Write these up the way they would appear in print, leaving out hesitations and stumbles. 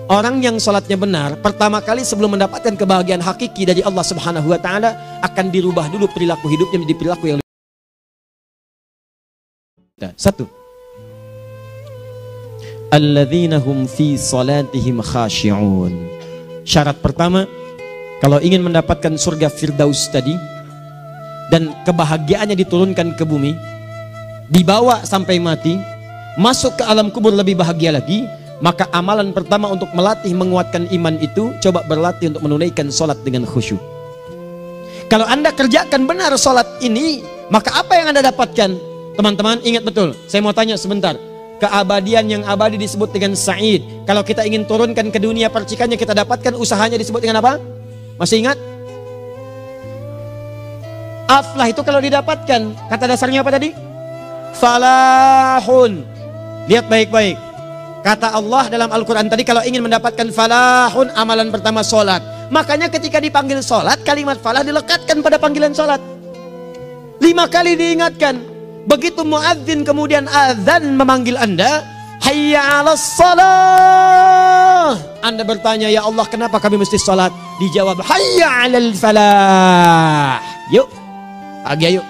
Orang yang sholatnya benar, pertama kali sebelum mendapatkan kebahagiaan hakiki dari Allah Subhanahu wa Ta'ala, akan dirubah dulu perilaku hidupnya menjadi perilaku yang lebih. Satu, alladzina hum fi salatihim khashi'un. Syarat pertama, kalau ingin mendapatkan surga Firdaus tadi dan kebahagiaannya diturunkan ke bumi, dibawa sampai mati, masuk ke alam kubur lebih bahagia lagi, maka amalan pertama untuk melatih menguatkan iman itu, coba berlatih untuk menunaikan sholat dengan khusyuk. Kalau Anda kerjakan benar sholat ini, maka apa yang Anda dapatkan? Teman-teman ingat betul, saya mau tanya sebentar. Keabadian yang abadi disebut dengan sa'id. Kalau kita ingin turunkan ke dunia percikannya kita dapatkan, usahanya disebut dengan apa? Masih ingat? Aflah itu kalau didapatkan, kata dasarnya apa tadi? Falahun. Lihat baik-baik. Kata Allah dalam Al-Quran tadi, kalau ingin mendapatkan falahun, amalan pertama sholat. Makanya ketika dipanggil sholat, kalimat falah dilekatkan pada panggilan sholat. 5 kali diingatkan. Begitu muadzin kemudian azan memanggil Anda, hayya 'alas shalah. Anda bertanya, ya Allah kenapa kami mesti sholat? Dijawab, hayya 'alal falah. Yuk, pagi yuk.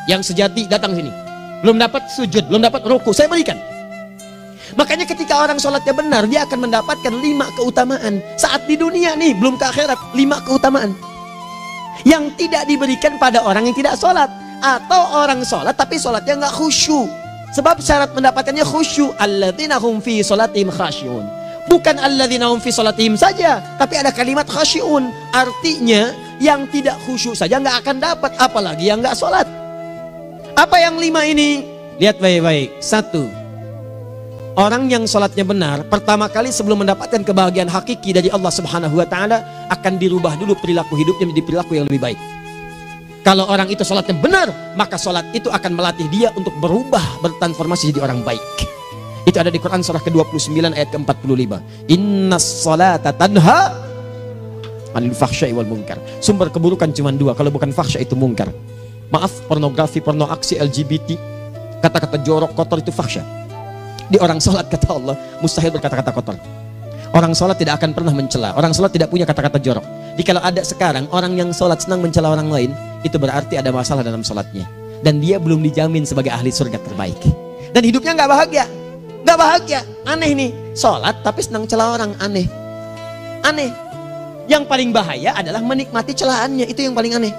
Yang sejati datang sini. Belum dapat sujud, belum dapat ruku, saya berikan. Makanya ketika orang sholatnya benar, dia akan mendapatkan 5 keutamaan. Saat di dunia nih, belum ke akhirat, 5 keutamaan yang tidak diberikan pada orang yang tidak sholat. Atau orang sholat tapi sholatnya nggak khusyuk. Sebab syarat mendapatkannya khusyuk. Alladzina hum fi sholatihim khasyi'un. Bukan alladzina hum fi sholatihim saja, tapi ada kalimat khasyi'un. Artinya yang tidak khusyuk saja nggak akan dapat, apalagi yang nggak sholat. Apa yang 5 ini? Lihat baik-baik. 1. Orang yang sholatnya benar, pertama kali sebelum mendapatkan kebahagiaan hakiki dari Allah Subhanahu wa Ta'ala, akan dirubah dulu perilaku hidupnya menjadi perilaku yang lebih baik. Kalau orang itu sholatnya benar, maka sholat itu akan melatih dia untuk berubah, bertransformasi jadi orang baik. Itu ada di Quran surah ke-29 ayat ke-45. Innas sholata tanha anil fahsya'i wal munkar. Sumber keburukan cuma 2, kalau bukan fahsya itu munkar. Maaf, pornografi, porno aksi, LGBT, kata-kata jorok, kotor itu fahsya. Di orang sholat kata Allah, mustahil berkata-kata kotor. Orang sholat tidak akan pernah mencela. Orang sholat tidak punya kata-kata jorok. Jadi kalau ada sekarang orang yang sholat senang mencela orang lain, itu berarti ada masalah dalam sholatnya. Dan dia belum dijamin sebagai ahli surga terbaik. Dan hidupnya nggak bahagia. Nggak bahagia. Aneh nih. Sholat tapi senang celah orang. Aneh. Aneh. Yang paling bahaya adalah menikmati celahannya. Itu yang paling aneh.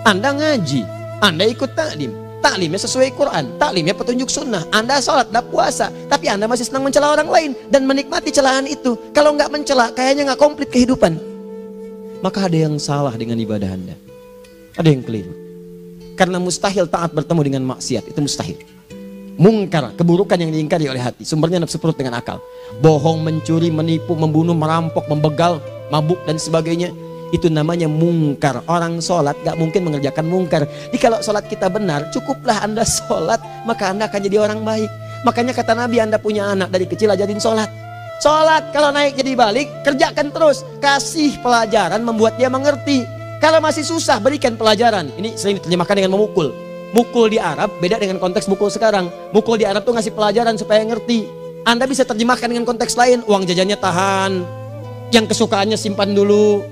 Anda ngaji. Anda ikut taklim. Taklimnya sesuai Quran. Taklimnya petunjuk sunnah. Anda sholat, Anda puasa. Tapi Anda masih senang mencela orang lain. Dan menikmati celahan itu. Kalau nggak mencela, kayaknya nggak komplit kehidupan. Maka ada yang salah dengan ibadah Anda. Ada yang keliru. Karena mustahil taat bertemu dengan maksiat. Itu mustahil. Mungkar, keburukan yang diingkari oleh hati. Sumbernya nafsu perut dengan akal. Bohong, mencuri, menipu, membunuh, merampok, membegal, mabuk dan sebagainya. Itu namanya mungkar. Orang sholat gak mungkin mengerjakan mungkar. Jadi kalau sholat kita benar, cukuplah Anda sholat, maka Anda akan jadi orang baik. Makanya kata Nabi, Anda punya anak dari kecil ajarin sholat. Sholat kalau naik jadi balik, kerjakan terus. Kasih pelajaran membuat dia mengerti. Kalau masih susah, berikan pelajaran. Ini sering diterjemahkan dengan memukul. Mukul di Arab beda dengan konteks mukul sekarang. Mukul di Arab tuh ngasih pelajaran supaya ngerti. Anda bisa terjemahkan dengan konteks lain. Uang jajannya tahan, yang kesukaannya simpan dulu.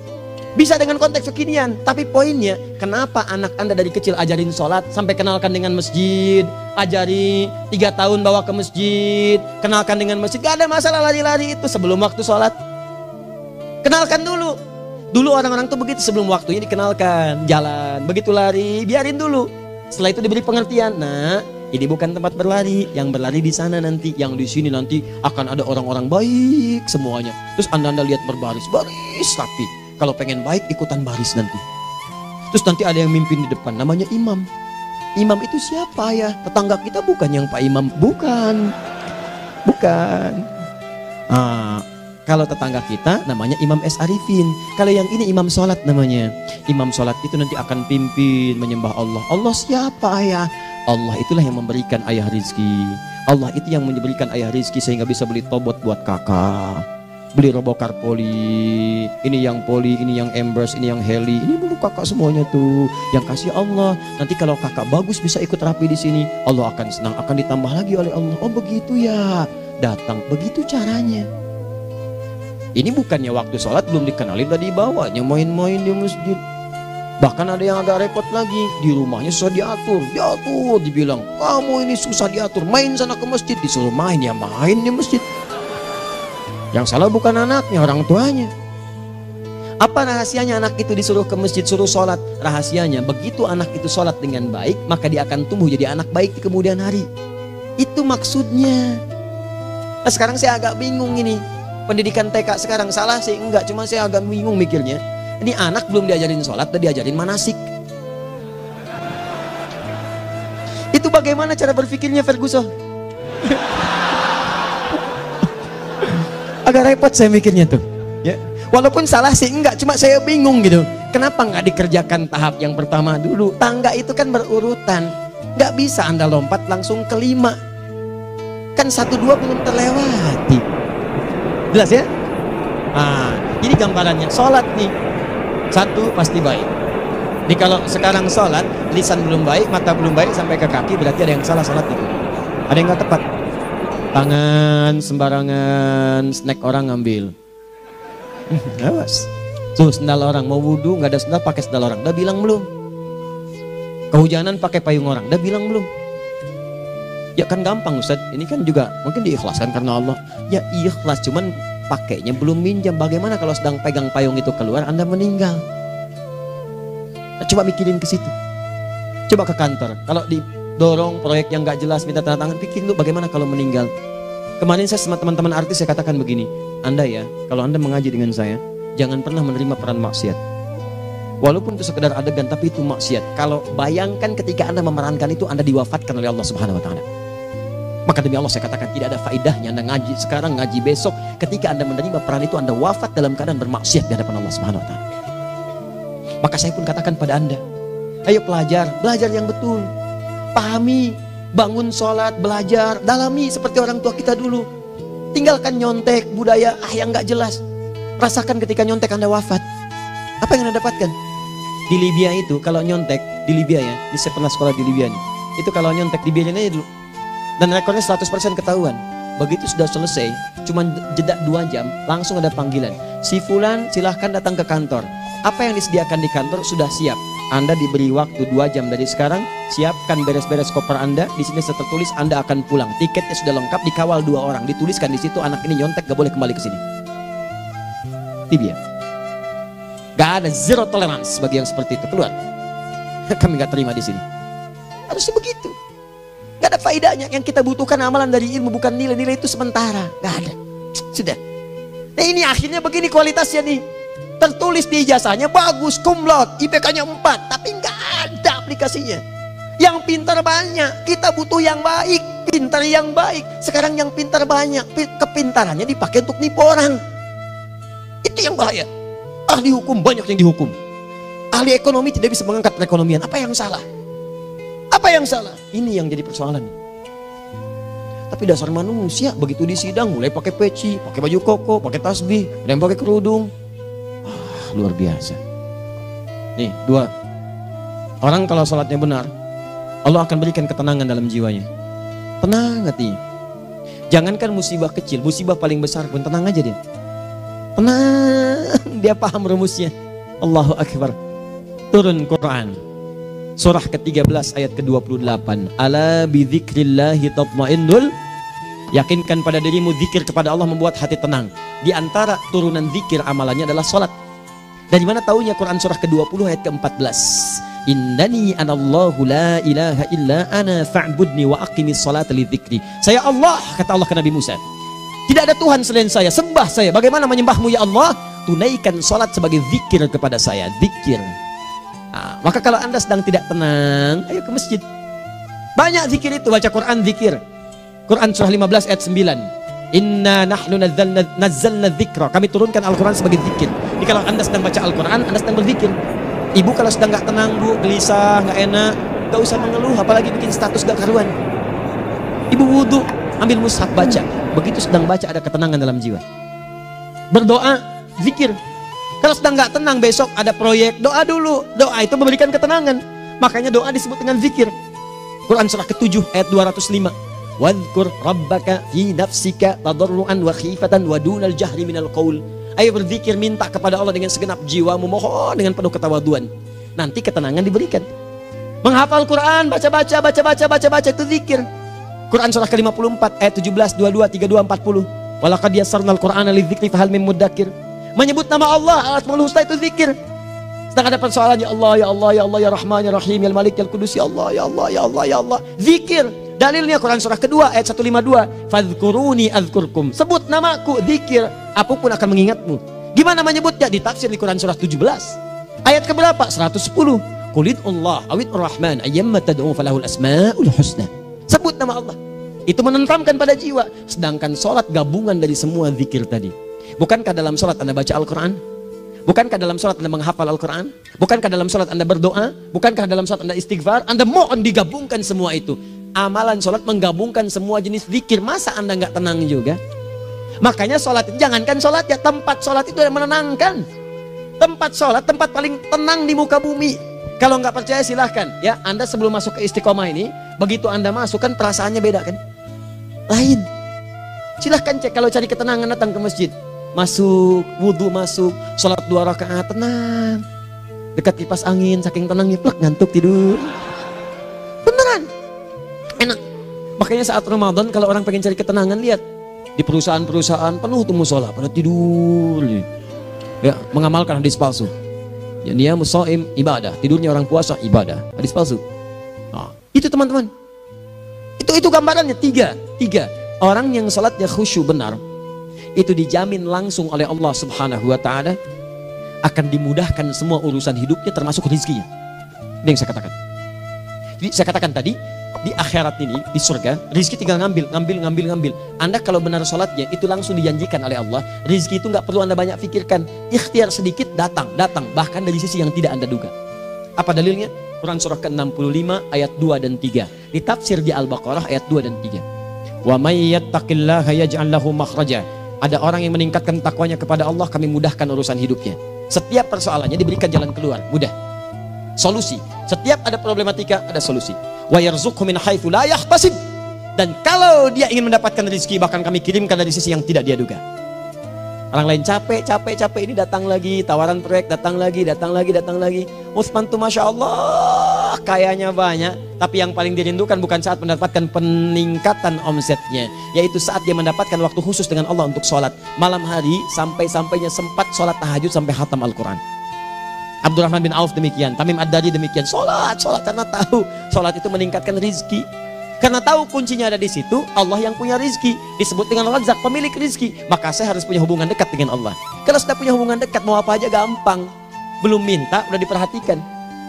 Bisa dengan konteks kekinian. Tapi poinnya, kenapa anak Anda dari kecil ajarin sholat, sampai kenalkan dengan masjid, ajari 3 tahun bawa ke masjid, kenalkan dengan masjid. Gak ada masalah lari-lari itu sebelum waktu sholat. Kenalkan dulu. Dulu orang-orang tuh begitu, sebelum waktunya dikenalkan, jalan, begitu lari, biarin dulu. Setelah itu diberi pengertian. Nah, ini bukan tempat berlari, yang berlari di sana nanti, yang di sini nanti akan ada orang-orang baik semuanya. Terus Anda lihat berbaris, baris rapi. Kalau pengen baik, ikutan baris nanti. Terus nanti ada yang mimpin di depan, namanya imam. Imam itu siapa ya? Tetangga kita bukan yang Pak Imam, bukan. Bukan. Kalau tetangga kita namanya Imam S. Arifin. Kalau yang ini imam sholat namanya. Imam sholat itu nanti akan pimpin menyembah Allah. Allah siapa ya? Allah itulah yang memberikan ayah rizki. Allah itu yang memberikan ayah rizki sehingga bisa beli tobot buat kakak. Beli robokar poli. Ini yang poli, ini yang embers, ini yang heli. Ini dulu kakak semuanya tuh. Yang kasih Allah. Nanti kalau kakak bagus bisa ikut rapi di sini. Allah akan senang, akan ditambah lagi oleh Allah. Oh begitu ya. Datang, begitu caranya. Ini bukannya waktu sholat belum dikenalin tadi bawanya main-main di masjid. Bahkan ada yang agak repot lagi, di rumahnya susah diatur, dibilang kamu ini susah diatur, main sana ke masjid, disuruh main ya main di masjid. Yang salah bukan anaknya, orang tuanya. Apa rahasianya anak itu disuruh ke masjid, suruh sholat? Rahasianya begitu anak itu sholat dengan baik, maka dia akan tumbuh jadi anak baik di kemudian hari. Itu maksudnya. Nah, sekarang saya agak bingung ini, pendidikan TK sekarang salah sih enggak, cuma saya agak bingung mikirnya. Ini anak belum diajarin sholat, udah diajarin manasik. Itu bagaimana cara berpikirnya Ferguson? Agak repot saya mikirnya tuh. Ya, walaupun salah sih enggak, cuma saya bingung gitu. Kenapa nggak dikerjakan tahap yang pertama dulu? Tangga itu kan berurutan, nggak bisa Anda lompat langsung ke 5. Kan 1, 2 belum terlewati. Jelas ya? Nah, ini gambarannya sholat nih. 1 pasti baik. Ini kalau sekarang sholat, lisan belum baik, mata belum baik sampai ke kaki, berarti ada yang salah sholat itu. Ada yang nggak tepat. Tangan sembarangan, snack orang ngambil. Awas. Tuh sendal orang, mau wudhu nggak ada sendal, pakai sendal orang. Udah bilang belum? Kehujanan pakai payung orang. Udah bilang belum? Ya kan gampang Ustaz. Ini kan juga mungkin diikhlaskan karena Allah. Ya ikhlas, cuman pakainya belum minjam. Bagaimana kalau sedang pegang payung itu keluar Anda meninggal? Nah, coba mikirin ke situ. Coba ke kantor, kalau didorong proyek yang nggak jelas minta tanda tangan, pikir lu bagaimana kalau meninggal. Kemarin saya sama teman-teman artis saya katakan begini, Anda ya, kalau Anda mengaji dengan saya, jangan pernah menerima peran maksiat. Walaupun itu sekedar adegan, tapi itu maksiat. Kalau bayangkan ketika Anda memerankan itu, Anda diwafatkan oleh Allah Subhanahu Wa Taala. Maka demi Allah saya katakan tidak ada faedahnya Anda ngaji sekarang, ngaji besok. Ketika Anda menerima peran itu, Anda wafat dalam keadaan bermaksiat di hadapan Allah Subhanahu Wa Taala. Maka saya pun katakan pada Anda, ayo belajar yang betul, pahami, bangun sholat, belajar, dalami seperti orang tua kita dulu. Tinggalkan nyontek budaya yang nggak jelas. Rasakan ketika nyontek Anda wafat, apa yang Anda dapatkan? Di Libya itu kalau nyontek, di Libya ya, saya pernah sekolah di Libya nih, itu kalau nyontek di Libya dulu. Dan rekornya 100% ketahuan. Begitu sudah selesai, cuma jeda 2 jam, langsung ada panggilan. Si Fulan silahkan datang ke kantor. Apa yang disediakan di kantor sudah siap. Anda diberi waktu 2 jam dari sekarang, siapkan beres-beres koper Anda. Di sini sudah tertulis Anda akan pulang. Tiketnya sudah lengkap, dikawal 2 orang. Dituliskan di situ anak ini nyontek, gak boleh kembali ke sini. Libya. Gak ada, zero tolerance bagi yang seperti itu. Keluar. Kami gak terima di sini. Harusnya begitu. Gak ada faedahnya. Yang kita butuhkan amalan dari ilmu, bukan nilai-nilai itu sementara. Gak ada. Sudah. Nah ini akhirnya begini kualitasnya nih. Tertulis di ijazahnya bagus, cum laude, IPK-nya 4, tapi gak ada aplikasinya. Yang pintar banyak. Kita butuh yang baik, pintar yang baik. Sekarang yang pintar banyak, kepintarannya dipakai untuk nipu orang. Itu yang bahaya. Ahli hukum banyak yang dihukum. Ahli ekonomi tidak bisa mengangkat perekonomian. Apa yang salah? Apa yang salah? Ini yang jadi persoalan. Tapi dasar manusia begitu di sidang mulai pakai peci, pakai baju koko, pakai tasbih, ada yang pakai kerudung. Wah, luar biasa. Nih, 2. Orang kalau sholatnya benar, Allah akan berikan ketenangan dalam jiwanya. Tenang hati. Jangankan musibah kecil, musibah paling besar pun tenang aja dia. Tenang, dia paham rumusnya. Allahu Akbar. Turun Quran surah ke-13 ayat ke-28. Ala bidzikrillahi tatmainnul. Yakinkan pada dirimu zikir kepada Allah membuat hati tenang. Di antara turunan zikir amalannya adalah salat. Dari mana taunya Quran surah ke-20 ayat ke-14? Innani anallahu la ilaha illa ana fa'budni wa aqimis salata lidzikri. Saya Allah, kata Allah ke Nabi Musa. Tidak ada Tuhan selain saya, sembah saya. Bagaimana menyembahmu ya Allah? Tunaikan salat sebagai zikir kepada saya. Zikir. Nah, maka kalau Anda sedang tidak tenang, ayo ke masjid. Banyak zikir itu, baca Quran zikir. Quran surah 15 ayat 9. Inna nahnu nazzalna dzikra. Kami turunkan Al-Quran sebagai zikir. Jadi kalau Anda sedang baca Al-Quran, Anda sedang berzikir. Ibu kalau sedang gak tenang, Bu, gelisah, gak enak, gak usah mengeluh, apalagi bikin status gak karuan. Ibu wudhu, ambil mushaf baca. Begitu sedang baca ada ketenangan dalam jiwa. Berdoa, zikir. Kalau sedang gak tenang besok ada proyek, doa dulu. Doa itu memberikan ketenangan. Makanya doa disebut dengan zikir. Quran surah ke-7 ayat 205. Wadhkur rabbaka fi nafsika tadarruan wa khifatan wa dunal jahri minal qaul. Ayo berzikir, minta kepada Allah dengan segenap jiwamu, mohon dengan penuh ketawaduan. Nanti ketenangan diberikan. Menghafal Quran, baca itu zikir. Quran surah ke-54 ayat 17, 22, 32, 40. Walaqad yassarnal Qur'ana lidzikri fahal mim mudzakir. Menyebut nama Allah, Al-Asmaul Husna itu zikir. Sedang ada persoalan, ya Allah, ya Allah, ya Allah, ya Rahman, ya Rahim, ya Malik, ya Qudus, ya Allah, ya Allah, ya Allah, ya Allah. Zikir. Dalilnya Quran surah kedua ayat 152. Fadhkuruni adzkurkum. Sebut namaku, zikir. Apapun akan mengingatmu. Gimana menyebutnya? Ditafsir di Quran surah 17. Ayat keberapa? 110. Qulidullah awid rahman ayyamma tad'u falahul asmaul husna. Sebut nama Allah. Itu menenteramkan pada jiwa. Sedangkan sholat gabungan dari semua zikir tadi. Bukankah dalam sholat Anda baca Al-Quran? Bukankah dalam sholat Anda menghafal Al-Quran? Bukankah dalam sholat Anda berdoa? Bukankah dalam sholat Anda istighfar? Anda mohon digabungkan semua itu. Amalan sholat menggabungkan semua jenis zikir. Masa Anda nggak tenang juga? Makanya sholat, jangankan sholat ya, tempat sholat itu yang menenangkan. Tempat sholat, tempat paling tenang di muka bumi. Kalau nggak percaya silahkan ya, Anda sebelum masuk ke Istiqomah ini, begitu Anda masuk kan perasaannya beda kan? Lain. Silahkan cek, kalau cari ketenangan datang ke masjid. Masuk, wudhu masuk, sholat 2 rakaat, tenang. Dekat kipas angin, saking tenangnya, plek, ngantuk tidur. Beneran. Enak. Makanya saat Ramadan kalau orang pengen cari ketenangan, lihat. Di perusahaan-perusahaan penuh tuh musola, pada tidur. Ya, mengamalkan hadis palsu. Ya, dia musoim ibadah, tidurnya orang puasa ibadah, hadis palsu. Nah, itu teman-teman. Itu gambarannya tiga. Orang yang salatnya khusyuk benar, itu dijamin langsung oleh Allah Subhanahu wa taala akan dimudahkan semua urusan hidupnya termasuk rezekinya. Ini yang saya katakan. Jadi saya katakan tadi, di akhirat ini, di surga, rezeki tinggal ngambil. Anda kalau benar sholatnya, itu langsung dijanjikan oleh Allah. Rezeki itu nggak perlu Anda banyak pikirkan. Ikhtiar sedikit, datang. Bahkan dari sisi yang tidak Anda duga. Apa dalilnya? Quran surah ke-65 ayat 2 dan 3. Ditafsir di Al-Baqarah ayat 2 dan 3. Wa may yattaqillaha yaj'al lahu makhraja. Ada orang yang meningkatkan takwanya kepada Allah, kami mudahkan urusan hidupnya. Setiap persoalannya diberikan jalan keluar, mudah. Solusi. Setiap ada problematika, ada solusi. Wa yarzuqhu min haitsu la yahtasib. Dan kalau dia ingin mendapatkan rezeki, bahkan kami kirimkan dari sisi yang tidak dia duga. Orang lain capek ini datang lagi, tawaran proyek datang lagi. Utsman tuh Masya Allah kayanya banyak, tapi yang paling dirindukan bukan saat mendapatkan peningkatan omsetnya, yaitu saat dia mendapatkan waktu khusus dengan Allah untuk sholat malam hari, sampai-sampainya sempat sholat tahajud sampai khatam Al-Quran. Abdurrahman bin Auf demikian, Tamim Ad-Dari demikian, sholat karena tahu sholat itu meningkatkan rizki. Karena tahu kuncinya ada di situ, Allah yang punya rizki, disebut dengan Razzaq, pemilik rizki. Maka saya harus punya hubungan dekat dengan Allah. Kalau sudah punya hubungan dekat, mau apa aja gampang. Belum minta, udah diperhatikan.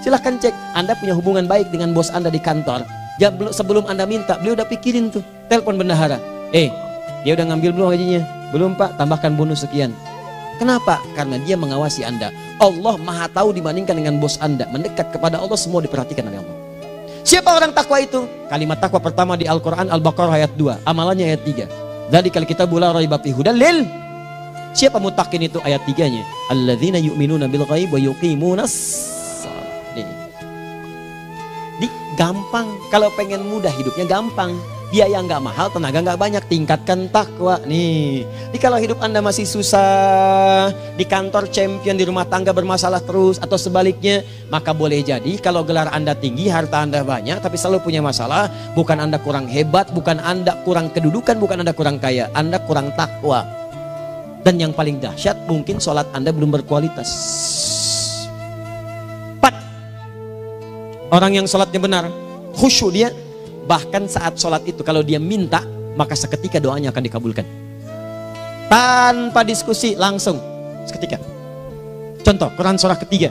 Silahkan cek, Anda punya hubungan baik dengan bos Anda di kantor. Ya, sebelum Anda minta, beliau udah pikirin tuh, telepon bendahara. Dia udah ngambil belum gajinya? Belum Pak, tambahkan bonus sekian. Kenapa? Karena dia mengawasi Anda. Allah maha tahu dibandingkan dengan bos Anda. Mendekat kepada Allah, semua diperhatikan oleh Allah. Siapa orang takwa itu? Kalimat takwa pertama di Al-Quran Al-Baqarah ayat 2, amalannya ayat 3. Dzalikal kitabu la raiba fihi hudal lil. Siapa mutakin itu? Ayat 3-nya. Alladzina yu'minuna bil ghaib wa yuqimunas shalah. Gampang. Kalau pengen mudah hidupnya gampang. Biaya nggak mahal, tenaga nggak banyak, tingkatkan takwa nih. Jadi kalau hidup Anda masih susah, di kantor champion, di rumah tangga bermasalah terus, atau sebaliknya, maka boleh jadi kalau gelar Anda tinggi, harta Anda banyak, tapi selalu punya masalah, bukan Anda kurang hebat, bukan Anda kurang kedudukan, bukan Anda kurang kaya, Anda kurang takwa. Dan yang paling dahsyat, mungkin sholat Anda belum berkualitas. 4. Orang yang sholatnya benar, khusyuk dia. Bahkan saat sholat itu kalau dia minta, maka seketika doanya akan dikabulkan. Tanpa diskusi, langsung seketika. Contoh, Quran surah ketiga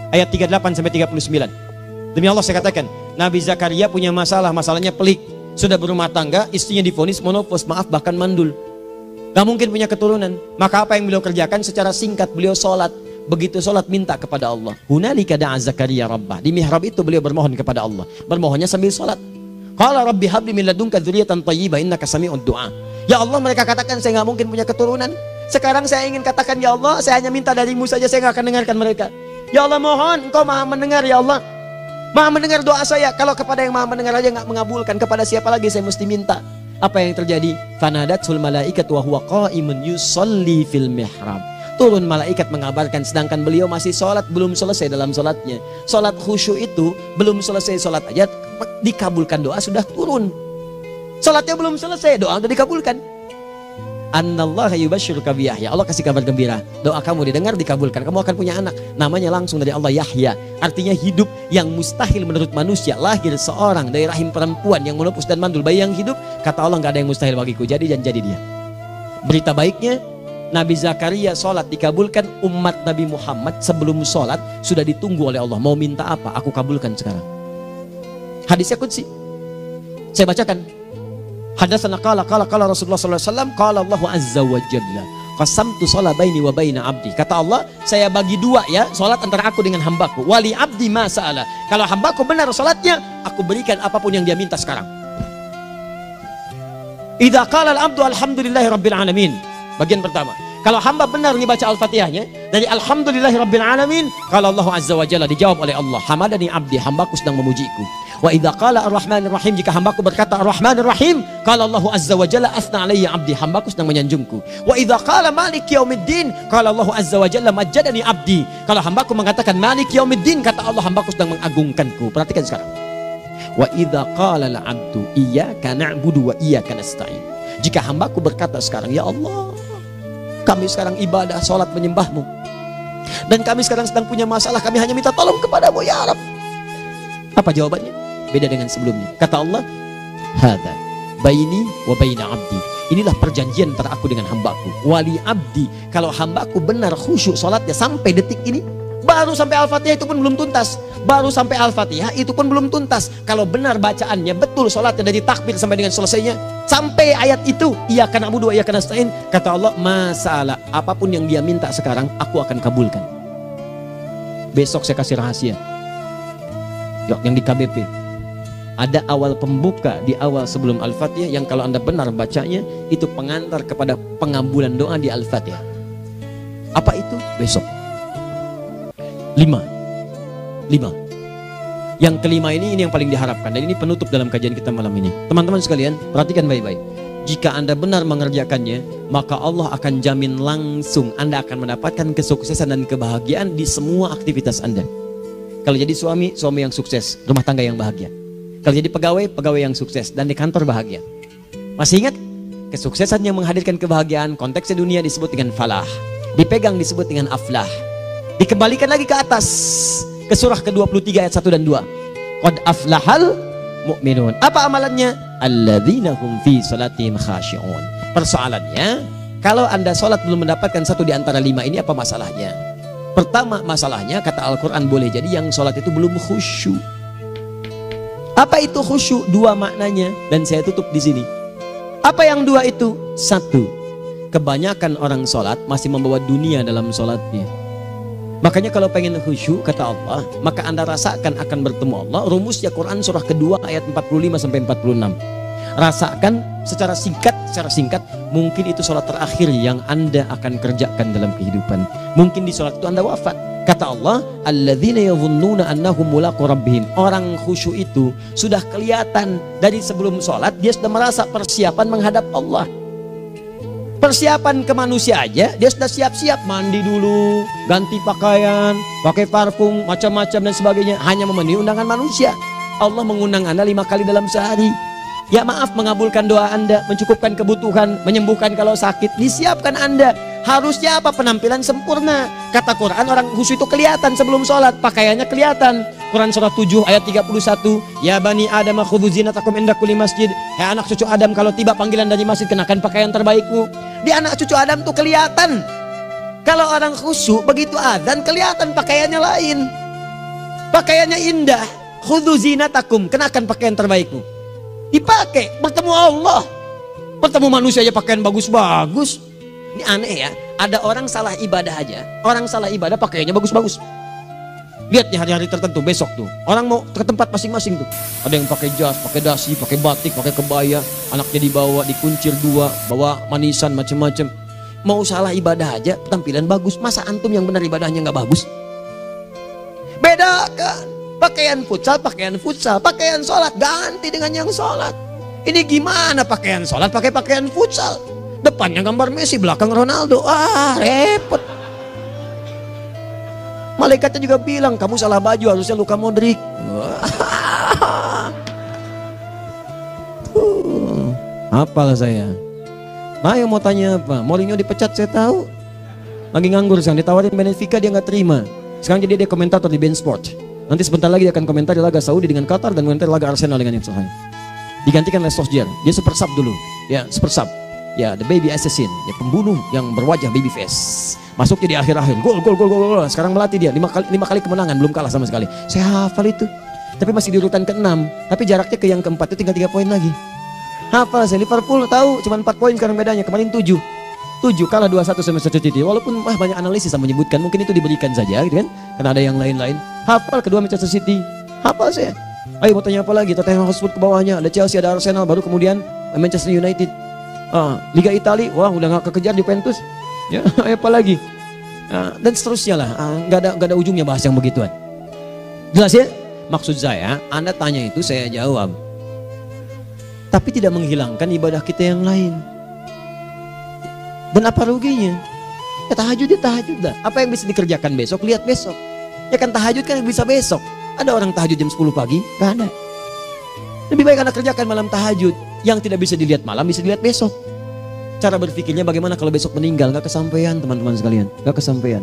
ayat 38-39. Demi Allah saya katakan, Nabi Zakaria punya masalahnya pelik. Sudah berumah tangga, istrinya divonis monopos, maaf bahkan mandul. Gak mungkin punya keturunan. Maka apa yang beliau kerjakan? Secara singkat beliau sholat. Begitu sholat minta kepada Allah. Hunalika da'a Zakaria rabbah. Di mihrab itu beliau bermohon kepada Allah. Bermohonnya sambil sholat. Qala rabbi habli min ladunka dzurriyyatan thayyibah innaka sami'ud du'a. Ya Allah, mereka katakan saya nggak mungkin punya keturunan. Sekarang saya ingin katakan, ya Allah, saya hanya minta darimu saja, saya nggak akan dengarkan mereka. Ya Allah, mohon Engkau maha mendengar, ya Allah. Maha mendengar doa saya. Kalau kepada yang maha mendengar aja nggak mengabulkan, kepada siapa lagi saya mesti minta? Apa yang terjadi? Fanadatul malaikatu wa huwa qa'imun yusalli fil mihrab. turun malaikat mengabarkan, sedangkan beliau masih sholat, belum selesai dalam sholatnya. Sholat khusyuk itu belum selesai sholat aja dikabulkan, doa sudah turun. Sholatnya belum selesai, doa sudah dikabulkan. Annallaha yubashshiruka bi Yahya. Allah kasih kabar gembira, doa kamu didengar, dikabulkan, kamu akan punya anak, namanya langsung dari Allah Yahya, artinya hidup yang mustahil menurut manusia. Lahir seorang dari rahim perempuan yang menepus dan mandul, bayi yang hidup, kata Allah nggak ada yang mustahil bagiku, jadi dan jadi dia. Berita baiknya, Nabi Zakaria sholat dikabulkan. Umat Nabi Muhammad sebelum sholat sudah ditunggu oleh Allah, mau minta apa, aku kabulkan sekarang. Hadisnya qudsi, saya bacakan. Hadatsana qala Rasulullah sallallahu alaihi wasallam, qala Allahu azza wa jalla, qasamtu shalah baini wa baina abdi. Kata Allah, saya bagi dua ya salat antara aku dengan hambaku. Wali abdi ma sa'ala. Kalau hambaku benar salatnya, aku berikan apapun yang dia minta sekarang. Idza qala al-abdu alhamdulillahi rabbil alamin. Bagian pertama, kalau hamba benar nih baca Al-Fatihahnya dari alhamdulillahi rabbil alamin, kalau Allah azza wa jalla dijawab oleh Allah, hamadani abdi, hambaku sedang memujiku. Wa idza qala ar-rahmanir rahim, jika hambaku berkata ar-rahmanir rahim, qala Allah azza wa jalla athna alayya abdi, hambaku sedang menyanjungku. Wa idza qala malik yaumiddin, qala Allah azza wa jalla majjadani abdi, kalau hambaku mengatakan malik yaumiddin, kata Allah hambaku sedang mengagungkanku. Perhatikan sekarang. Wa idza qala al-abdu iyyaka na'budu wa iyyaka nasta'in, jika hambaku berkata sekarang, ya Allah, kami sekarang ibadah, sholat menyembahmu, dan kami sekarang sedang punya masalah, kami hanya minta tolong kepadamu ya Rabb. Apa jawabannya? Beda dengan sebelumnya. Kata Allah, hadza baini wa baina abdi, inilah perjanjian antara aku dengan hambaku. Wali abdi, kalau hambaku benar khusyuk sholatnya sampai detik ini, baru sampai Al-Fatihah itu pun belum tuntas, baru sampai Al-Fatihah itu pun belum tuntas. Kalau benar bacaannya betul, sholatnya dari takbir sampai dengan selesainya, sampai ayat itu, iyyaka na'budu wa iyyaka nasta'in, kata Allah, masalah apapun yang dia minta sekarang, aku akan kabulkan. Besok saya kasih rahasia yang di KBP. Ada awal pembuka di awal sebelum Al-Fatihah yang kalau Anda benar bacanya, itu pengantar kepada pengabulan doa di Al-Fatihah. Apa itu? Besok. 5. Yang kelima ini yang paling diharapkan, dan ini penutup dalam kajian kita malam ini. Teman-teman sekalian, perhatikan baik-baik. Jika Anda benar mengerjakannya, maka Allah akan jamin langsung Anda akan mendapatkan kesuksesan dan kebahagiaan di semua aktivitas Anda. Kalau jadi suami, suami yang sukses, rumah tangga yang bahagia. Kalau jadi pegawai, pegawai yang sukses, dan di kantor bahagia. Masih ingat? Kesuksesan yang menghadirkan kebahagiaan, konteksnya dunia disebut dengan falah, dipegang disebut dengan aflah. Dikembalikan lagi ke atas, ke surah ke-23 ayat 1 dan 2. Qad aflahal mu'minun. Apa amalannya? Alladzina hum fi salatihim khashi'un. Persoalannya, kalau Anda sholat belum mendapatkan satu di antara 5 ini, apa masalahnya? Pertama masalahnya, kata Al-Quran, boleh jadi yang sholat itu belum khusyuk. Apa itu khusyuk? 2 maknanya, dan saya tutup di sini. Apa yang 2 itu? 1, kebanyakan orang sholat masih membawa dunia dalam sholatnya. Makanya kalau pengen khusyuk, kata Allah, maka Anda rasakan akan bertemu Allah. Rumusnya Quran surah kedua ayat 45 sampai 46. Rasakan secara singkat, mungkin itu sholat terakhir yang Anda akan kerjakan dalam kehidupan. Mungkin di sholat itu Anda wafat. Kata Allah, alladzina yadhunnuna annahum mulaqu rabbihim. Orang khusyuk itu sudah kelihatan dari sebelum sholat, dia sudah merasa persiapan menghadap Allah. Persiapan ke manusia aja, dia sudah siap-siap, mandi dulu, ganti pakaian, pakai parfum, macam-macam dan sebagainya, hanya memenuhi undangan manusia. Allah mengundang Anda 5 kali dalam sehari. Ya maaf, mengabulkan doa Anda, mencukupkan kebutuhan, menyembuhkan kalau sakit, disiapkan Anda. Harusnya apa? Penampilan sempurna. Kata Quran, orang khusyuk itu kelihatan sebelum sholat, pakaiannya kelihatan. Quran surah 7 ayat 31, ya bani Adam khudhu zinatakum inda kulli masjid. Hai anak cucu Adam, kalau tiba panggilan dari masjid, kenakan pakaian terbaikmu. Di anak cucu Adam tuh kelihatan. Kalau orang khusyuk, begitu azan kelihatan pakaiannya lain, pakaiannya indah. Khudhu zinatakum, kenakan pakaian terbaikmu. Dipakai, bertemu Allah, bertemu manusia aja pakaian bagus-bagus. Ini aneh ya, ada orang salah ibadah aja, orang salah ibadah pakaiannya bagus-bagus. Lihat nih hari-hari tertentu, besok tuh orang mau ke tempat masing-masing tuh, ada yang pakai jas, pakai dasi, pakai batik, pakai kebaya, anaknya dibawa, dikuncir 2, bawa manisan macam-macam. Mau salah ibadah aja tampilan bagus. Masa antum yang benar ibadahnya nggak bagus? Bedakan pakaian futsal, pakaian sholat ganti dengan yang sholat. Ini gimana pakaian sholat pakai pakaian futsal? Depannya gambar Messi, belakang Ronaldo. Ah, repot. Malaikatnya juga bilang, kamu salah baju, harusnya Luka Modric. Apalah saya. Ayo mau tanya apa? Mourinho dipecat saya tahu. Lagi nganggur sekarang, ditawarin Benfica dia nggak terima. Sekarang jadi dia komentator di beIN Sport. Nanti sebentar lagi dia akan komentar di laga Saudi dengan Qatar dan komentar laga Arsenal dengan Ipswich. Digantikan oleh Solskjaer. Dia super sub dulu. Ya, super sub. Ya, the baby assassin, ya pembunuh yang berwajah baby face. Masuknya di akhir-akhir, gol. Sekarang melatih dia 5 kali kemenangan, belum kalah sama sekali. Saya hafal itu. Tapi masih di urutan ke-6, tapi jaraknya ke yang ke-4 itu tinggal 3 poin lagi. Hafal saya. Liverpool tahu cuma 4 poin sekarang bedanya, kemarin 7 kalah 2-1 sama Manchester City. Walaupun banyak analisis yang menyebutkan mungkin itu diberikan saja gitu kan, karena ada yang lain-lain. Hafal kedua Manchester City. Hafal saya. Ayo mau tanya apa lagi? Tottenham Hotspur ke bawahnya, ada Chelsea, ada Arsenal, baru kemudian Manchester United. Liga Italia, wah udah gak kekejar Juventus. Ya, apa lagi? Dan seterusnya lah. Gak ada ujungnya bahas yang begituan. Jelas ya? Maksud saya, Anda tanya itu saya jawab. Tapi tidak menghilangkan ibadah kita yang lain. Dan apa ruginya? Ya tahajud dah. Apa yang bisa dikerjakan besok, lihat besok. Ya kan tahajud kan bisa besok. Ada orang tahajud jam 10 pagi? Gak ada. Lebih baik Anda kerjakan malam tahajud. Yang tidak bisa dilihat malam bisa dilihat besok. Cara berpikirnya bagaimana kalau besok meninggal? Gak kesampaian teman-teman sekalian. Gak kesampaian.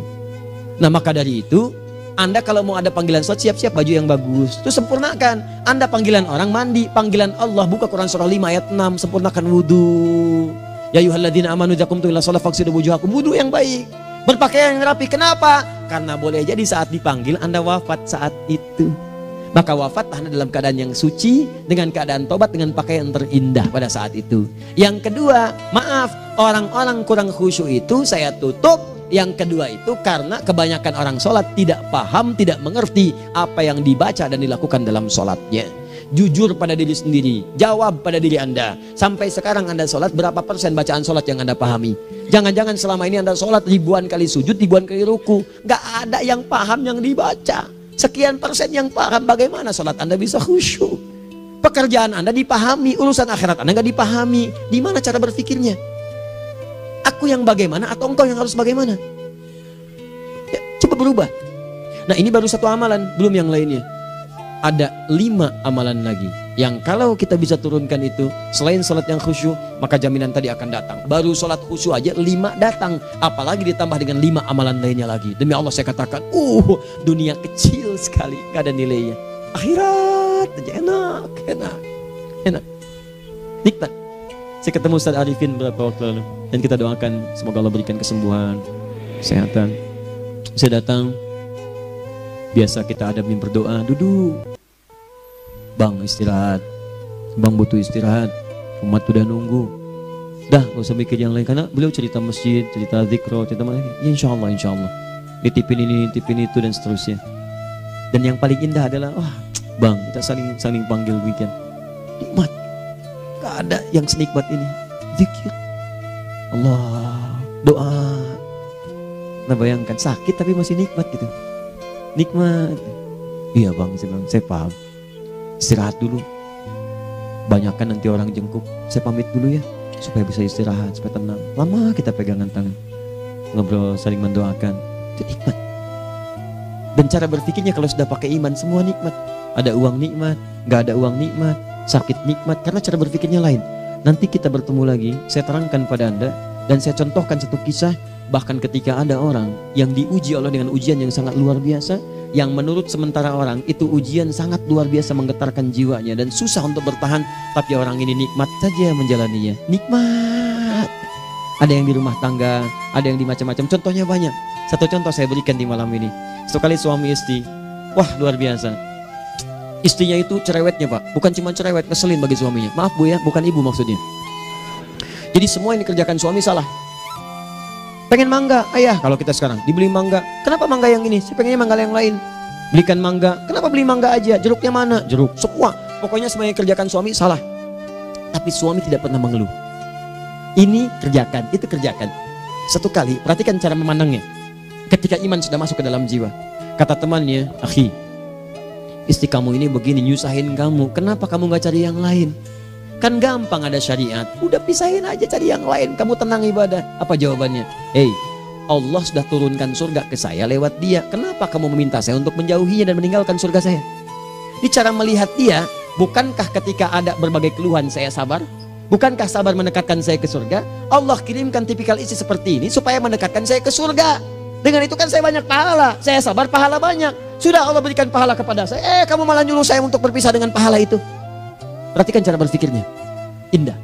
Nah maka dari itu, Anda kalau mau ada panggilan sholat, siap-siap baju yang bagus. Itu sempurnakan. Anda panggilan orang mandi. Panggilan Allah, buka Quran surah 5 ayat 6. Sempurnakan wudhu. Ya ayyuhalladzina amanu idza qumtum ila sholati faghsilu wujuhakum. Wudhu yang baik. Berpakaian yang rapi. Kenapa? Karena boleh jadi saat dipanggil Anda wafat saat itu. Maka wafat Anda dalam keadaan yang suci, dengan keadaan tobat, dengan pakaian terindah pada saat itu. Yang kedua, maaf, orang-orang kurang khusyuk itu saya tutup. Yang kedua itu karena kebanyakan orang sholat tidak paham, tidak mengerti apa yang dibaca dan dilakukan dalam sholatnya. Jujur pada diri sendiri, jawab pada diri Anda. Sampai sekarang Anda sholat, berapa persen bacaan sholat yang Anda pahami? Jangan-jangan selama ini Anda sholat ribuan kali sujud, ribuan kali ruku. Gak ada yang paham yang dibaca. Sekian persen yang paham, bagaimana sholat Anda bisa khusyuk? Pekerjaan Anda dipahami, urusan akhirat Anda gak dipahami. Di mana cara berpikirnya? Aku yang bagaimana atau engkau yang harus bagaimana? Ya, coba berubah. Nah ini baru satu amalan, belum yang lainnya. Ada 5 amalan lagi yang kalau kita bisa turunkan itu, selain sholat yang khusyuk, maka jaminan tadi akan datang. Baru sholat khusyuk aja 5 datang, apalagi ditambah dengan 5 amalan lainnya lagi. Demi Allah saya katakan, dunia kecil sekali, gak ada nilainya. Akhirat aja enak, nikmat. Saya ketemu Ustaz Arifin beberapa waktu lalu, dan kita doakan semoga Allah berikan kesembuhan, kesehatan. Saya datang, biasa kita ada berdoa, duduk. Bang istirahat, bang butuh istirahat, umat udah nunggu. Dah gak usah mikir yang lain, karena beliau cerita masjid, cerita zikro, cerita mana. Ya insya Allah, nitipin ini, nitipin itu dan seterusnya. Dan yang paling indah adalah, bang kita saling panggil weekend. Nikmat, gak ada yang senikmat ini. Zikir, Allah, doa. Nah bayangkan sakit tapi masih nikmat gitu. Nikmat. Iya bang, saya paham. Istirahat dulu. Banyakkan nanti orang jengkuk. Saya pamit dulu ya, supaya bisa istirahat, supaya tenang. Lama kita pegangan tangan, ngobrol, saling mendoakan. Itu nikmat. Dan cara berpikirnya kalau sudah pakai iman, semua nikmat. Ada uang nikmat, gak ada uang nikmat, sakit nikmat. Karena cara berpikirnya lain. Nanti kita bertemu lagi, saya terangkan pada Anda. Dan saya contohkan satu kisah. Bahkan ketika ada orang yang diuji Allah dengan ujian yang sangat luar biasa, yang menurut sementara orang itu ujian sangat luar biasa menggetarkan jiwanya dan susah untuk bertahan, tapi orang ini nikmat saja menjalaninya. Nikmat. Ada yang di rumah tangga, ada yang di macam-macam. Contohnya banyak. Satu contoh saya berikan di malam ini. Satu kali suami istri, wah luar biasa. Istrinya itu cerewetnya pak, bukan cuma cerewet, ngeselin bagi suaminya. Maaf bu ya, bukan ibu maksudnya. Jadi semua yang dikerjakan suami salah. Pengen mangga, ayah kalau kita sekarang dibeli mangga. Kenapa mangga yang ini? Saya pengennya mangga yang lain. Belikan mangga. Kenapa beli mangga aja? Jeruknya mana? Jeruk. Semua. Pokoknya semua yang kerjakan suami salah. Tapi suami tidak pernah mengeluh. Ini kerjakan, itu kerjakan. Satu kali, perhatikan cara memandangnya. Ketika iman sudah masuk ke dalam jiwa. Kata temannya, akhi, istri kamu ini begini nyusahin kamu. Kenapa kamu gak cari yang lain? Kan gampang ada syariat. Udah pisahin aja cari yang lain. Kamu tenang ibadah. Apa jawabannya? Hey, Allah sudah turunkan surga ke saya lewat dia. Kenapa kamu meminta saya untuk menjauhinya dan meninggalkan surga saya? Ini cara melihat dia. Bukankah ketika ada berbagai keluhan saya sabar? Bukankah sabar mendekatkan saya ke surga? Allah kirimkan tipikal istri seperti ini supaya mendekatkan saya ke surga. Dengan itu kan saya banyak pahala. Saya sabar, pahala banyak. Sudah Allah berikan pahala kepada saya. Kamu malah nyuruh saya untuk berpisah dengan pahala itu. Perhatikan cara berpikirnya. Indah.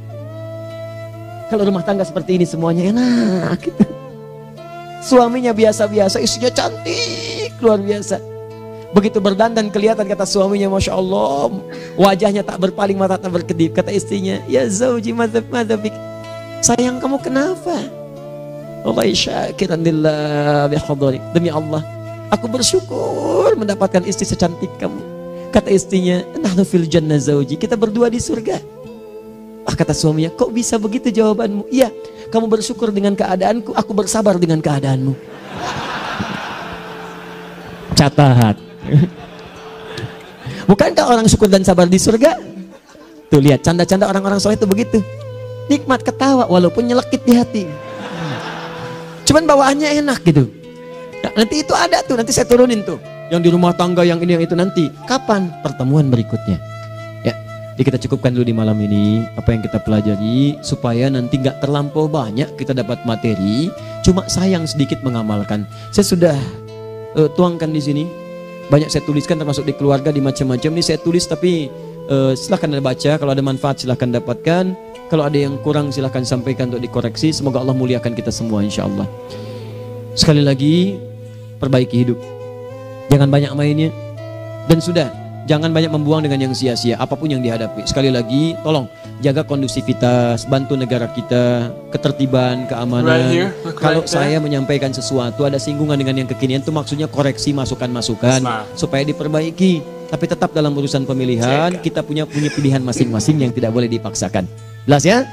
Kalau rumah tangga seperti ini semuanya enak. Suaminya biasa-biasa, istrinya cantik, luar biasa. Begitu berdandan kelihatan kata suaminya, Masya Allah, wajahnya tak berpaling, mata tak berkedip. Kata istrinya, ya zauji madzabik, sayang kamu kenapa? Wallahi syakiran lillah bihadari. Demi Allah, aku bersyukur mendapatkan istri secantik kamu. Kata istrinya, nahnu fil jannah zauji, kita berdua di surga. Kata suaminya, kok bisa begitu jawabanmu? Iya, kamu bersyukur dengan keadaanku, aku bersabar dengan keadaanmu. Catat. Bukankah orang syukur dan sabar di surga? Tuh lihat, canda-canda orang-orang soleh itu begitu. Nikmat ketawa walaupun nyelekit di hati. Cuman bawaannya enak gitu. Nah, nanti itu ada tuh, nanti saya turunin tuh. Yang di rumah tangga, yang ini, yang itu nanti. Kapan? Pertemuan berikutnya. Jadi kita cukupkan dulu di malam ini apa yang kita pelajari supaya nanti nggak terlampau banyak kita dapat materi, cuma sayang sedikit mengamalkan. Saya sudah tuangkan di sini, banyak saya tuliskan termasuk di keluarga, di macam-macam. Ini saya tulis tapi silahkan Anda baca, kalau ada manfaat silahkan dapatkan, kalau ada yang kurang silahkan sampaikan untuk dikoreksi. Semoga Allah muliakan kita semua insya Allah. Sekali lagi, perbaiki hidup, jangan banyak mainnya, dan sudah jangan banyak membuang dengan yang sia-sia apapun yang dihadapi. Sekali lagi, tolong jaga kondusivitas, bantu negara kita, ketertiban, keamanan. Kalau saya menyampaikan sesuatu ada singgungan dengan yang kekinian, itu maksudnya koreksi, masukan-masukan supaya diperbaiki. Tapi tetap dalam urusan pemilihan kita punya pilihan masing-masing yang tidak boleh dipaksakan. Jelas ya?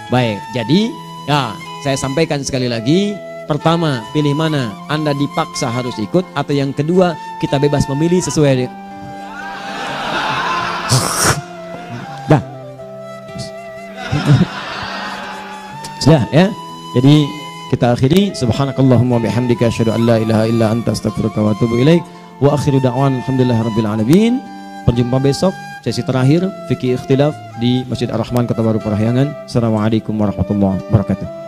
Baik, jadi ya saya sampaikan sekali lagi. Pertama, pilih mana? Anda dipaksa harus ikut, atau yang kedua, kita bebas memilih sesuai dah. Sudah ya. Jadi kita akhiri, subhanakallahumma bihamdika asyhadu an la ilaha illa anta astaghfiruka wa atubu ilaik. Wa akhiru da'wan alhamdulillahirabbil alamin. Berjumpa besok sesi terakhir fikih ikhtilaf di Masjid Ar-Rahman Kota Baru Parahyangan. Assalamualaikum warahmatullahi wabarakatuh.